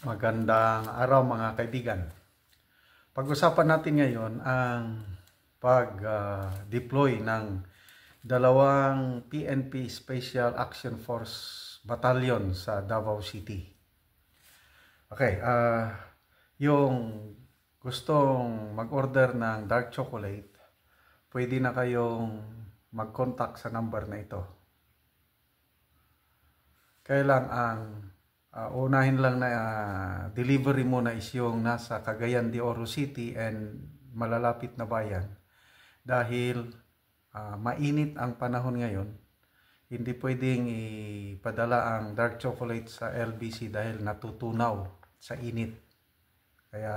Magandang araw mga kaibigan. Pag-usapan natin ngayon ang pag-deploy ng dalawang PNP Special Action Force Battalion sa Davao City. Okay, yung gustong mag-order ng dark chocolate, pwede na kayong mag-contact sa number na ito. Kailang ang unahin lang na delivery mo na is yung nasa Cagayan de Oro City and malalapit na bayan. Dahil mainit ang panahon ngayon, hindi pwedeng ipadala ang dark chocolate sa LBC dahil natutunaw sa init. Kaya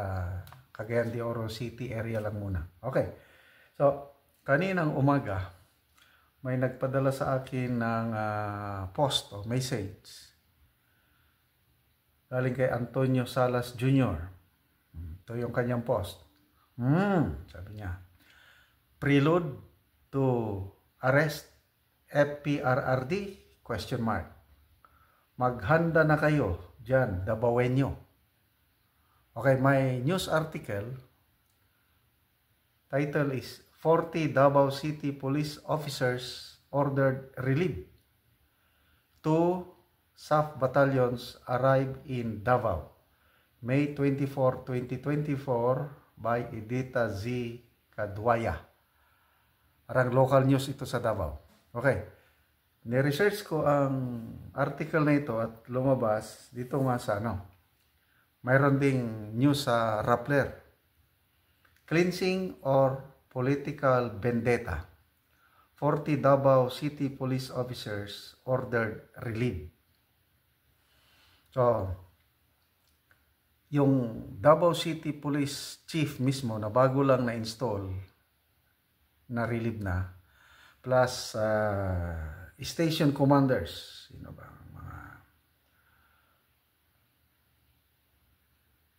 Cagayan de Oro City area lang muna. Okay, so kaninang umaga, may nagpadala sa akin ng post o message. Galing kay Antonio Salas Jr. Ito yung kanyang post. Sabi niya, prelude to arrest FPRRD? Question mark. Maghanda na kayo dyan, Davaoenyo. Okay, my news article, title is 40 Davao City Police Officers Ordered Relief. 2 SAF battalions arrive in Davao. May 24, 2024 by Edita Z. Kadwaya. Parang local news ito sa Davao. Okay. Ni-research ko ang article na ito at lumabas dito nga sa mayroon ding news sa Rappler. Cleansing or political vendetta. 40 Davao City Police Officers ordered relief. So, yung Davao City Police Chief mismo na bago lang na-install, na-relieve na, plus station commanders, sino ba?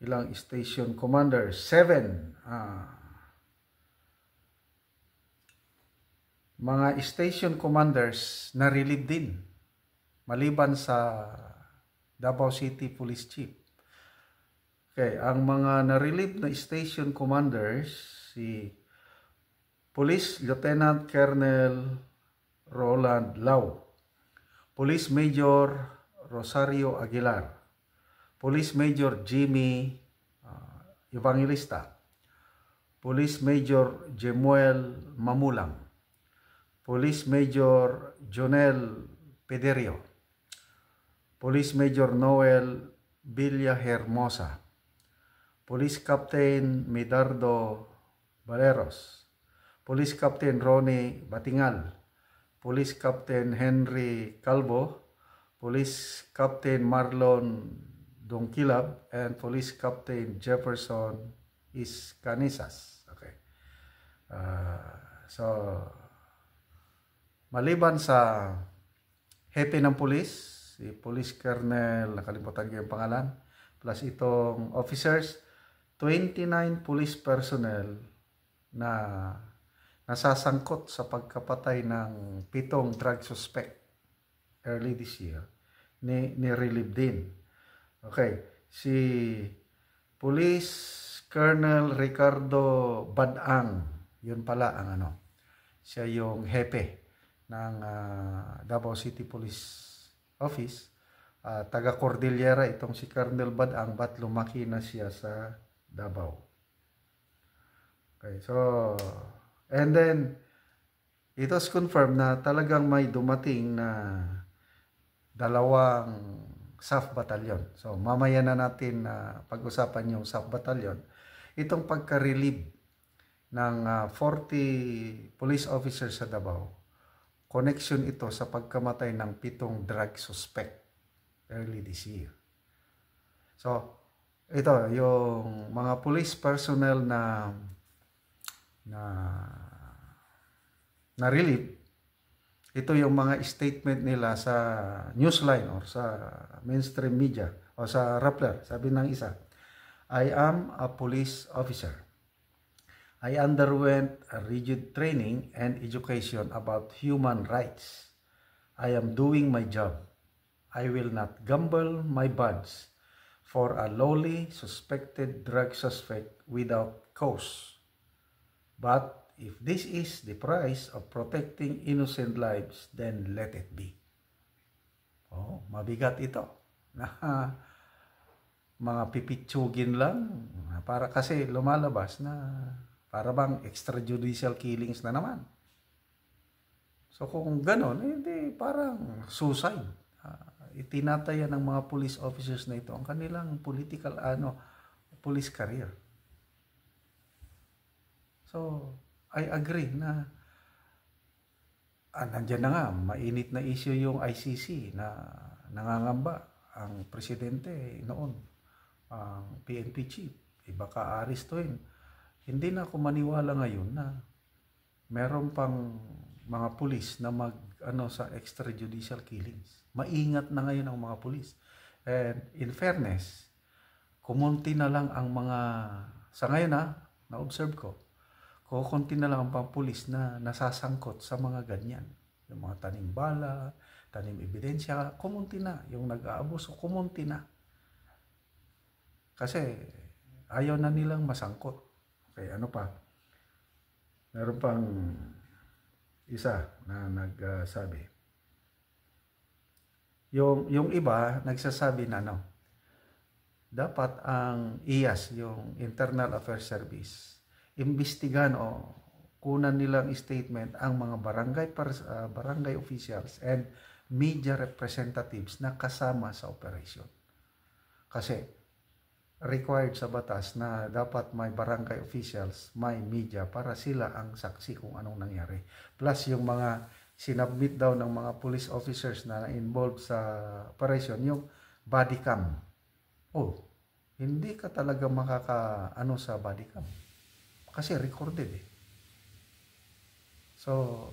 Ilang station commanders? 7. Mga station commanders na-relieve din, maliban sa Davao City Police Chief. Okay, ang mga na-relieve na station commanders, si Police Lieutenant Colonel Roland Lau, Police Major Rosario Aguilar, Police Major Jimmy Evangelista, Police Major Jemuel Mamulang, Police Major Jonel Pederio, Police Major Noel Villahermosa, Police Captain Medardo Valeros, Police Captain Ronnie Batingal, Police Captain Henry Calvo, Police Captain Marlon Dongkilab, and Police Captain Jefferson Iscanisas. Okay. So, maliban sa hepe ng police, si Police Colonel, nakalimutan ko yung pangalan, plus itong officers, 29 police personnel na nasasangkot sa pagkapatay ng 7 drug suspect early this year, ni-relieve din. Okay, si Police Colonel Ricardo Badang, yun pala ang siya yung hepe ng Davao City Police Office. Taga Cordillera itong si Colonel Badang, but lumaki na siya sa Davao. Okay, so and then it was confirmed na talagang may dumating na dalawang SAF battalion. So mamaya na natin pag-usapan yung SAF battalion. Itong pagka-relieve ng 40 police officers sa Davao, connection ito sa pagkamatay ng 7 drug suspect early this year. So, ito yung mga police personnel na relieve. Ito yung mga statement nila sa Newsline or sa mainstream media o sa Rappler. Sabi ng isa, I am a police officer. I underwent a rigid training and education about human rights. I am doing my job. I will not gamble my badge for a lowly suspected drug suspect without cause. But if this is the price of protecting innocent lives, then let it be. Oh, mabigat ito. Mga pipitsugin lang para kasi lumalabas na para bang extrajudicial killings na naman. So kung gano'n, hindi parang suicide. Itinataya ng mga police officers na ito ang kanilang political police career. So I agree na nandiyan na nga, mainit na issue yung ICC na nangangamba ang presidente noon, ang PNP chief, baka arestuhin. Hindi na ako maniwala ngayon na meron pang mga pulis na sa extrajudicial killings. Maingat na ngayon ang mga pulis. And in fairness, kumunti na lang ang mga, sa ngayon na-observe ko, kukunti na lang ang pang pulis na nasasangkot sa mga ganyan. Yung mga tanim bala, tanim ebidensya, kumunti na. Yung nag-aabuso, kumunti na. Kasi ayaw na nilang masangkot. Okay, ano pa? Meron pang isa na nagsabi. Yung iba nagsasabi na dapat ang IAS, yung Internal Affairs Service, imbestigahan o kunan nilang statement ang mga barangay officials and media representatives na kasama sa operation. Kasi required sa batas na dapat may barangay officials, may media para sila ang saksi kung anong nangyari. Plus yung mga sinubmit daw ng mga police officers na involved sa operation, yung body cam. Oh, hindi ka talaga makaka sa body cam. Kasi recorded So,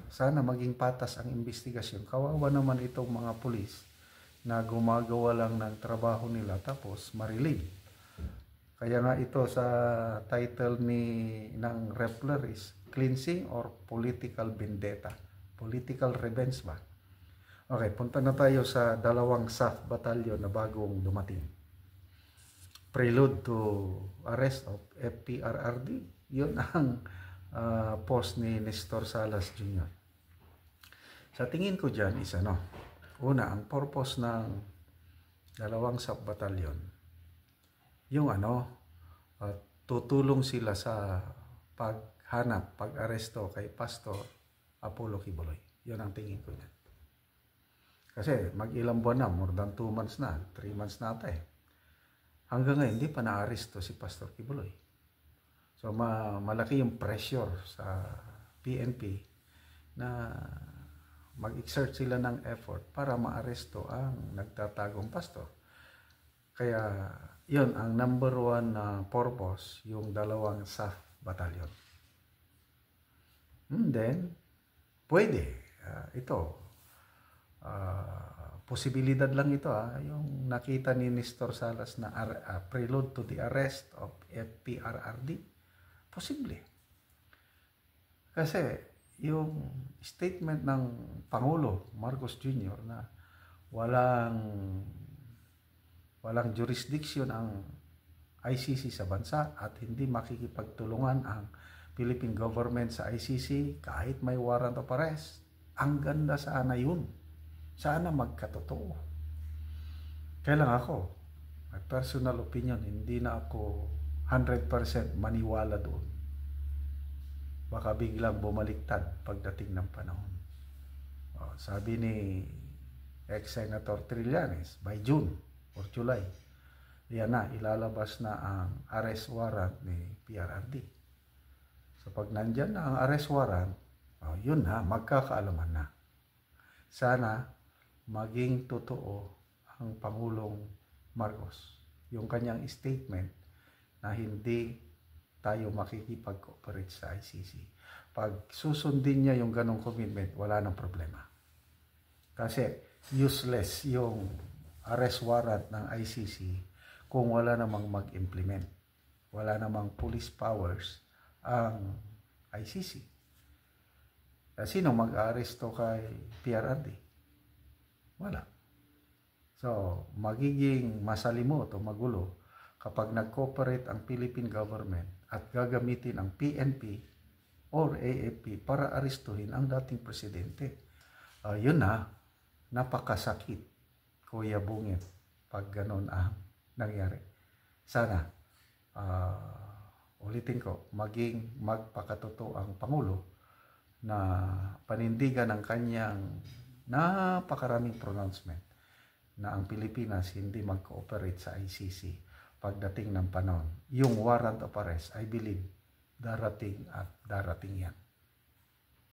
sana maging patas ang investigasyon. Kawawa naman itong mga pulis na gumagawa lang ng trabaho nila tapos marilib. Kaya nga ito sa title ng Rappler is Cleansing or Political Vendetta. Political revenge ba? Okay, punta na tayo sa dalawang SAF battalion na bagong dumating. Prelude to arrest of FPRRD. Yun ang post ni Nestor Salas Jr. Sa tingin ko dyan is una, ang purpose ng dalawang SAF battalion, yung tutulong sila sa paghanap, pag-aresto kay Pastor Apollo Kibuloy. Yun ang tingin ko dyan. Kasi mag-ilang buwan na, more than 2 months na, 3 months na ata Hanggang ngayon, hindi pa na-aresto si Pastor Kibuloy. So, malaki yung pressure sa PNP na mag-exert sila ng effort para ma-aresto ang nagtatagong pastor. Kaya, yun ang number 1 na purpose, yung dalawang SAF battalion. And then, pwede. Posibilidad lang ito yung nakita ni Nestor Salas na prelude to the arrest of FPRRD. Posible. Kasi yung statement ng Pangulo Marcos Jr. na walang jurisdiction ang ICC sa bansa at hindi makikipagtulungan ang Philippine government sa ICC kahit may warrant of arrest. Ang ganda sana yun. Sana magkatotoo. Kaya lang ako, my personal opinion, hindi na ako 100% maniwala doon. Baka biglang bumaliktad pagdating ng panahon. Sabi ni ex-Senator Trillanes, by June or July, yan na, ilalabas na ang arrest warrant ni PRRD. So pag nandyan na ang arrest warrant, yun na, magkakaalaman na. Sana maging totoo ang Pangulong Marcos, yung kanyang statement na hindi tayo makikipag-cooperate sa ICC. Pag susundin niya yung ganong commitment, wala nang problema. Kasi useless yung arrest warrant ng ICC kung wala namang mag-implement. Wala namang police powers ang ICC. Sino mag-aresto kay PRRD? Wala. So, magiging masalimot o magulo kapag nag-cooperate ang Philippine government at gagamitin ang PNP or AFP para arestuhin ang dating presidente. Yun na, napakasakit, Kuya Bungit, pag ganun ang nangyari. Sana, ulitin ko, magpakatotoo ang Pangulo na panindigan ng kanyang napakaraming pronouncement na ang Pilipinas hindi mag-cooperate sa ICC pagdating ng panahon. Yung warrant of arrest, I believe, darating at darating yan.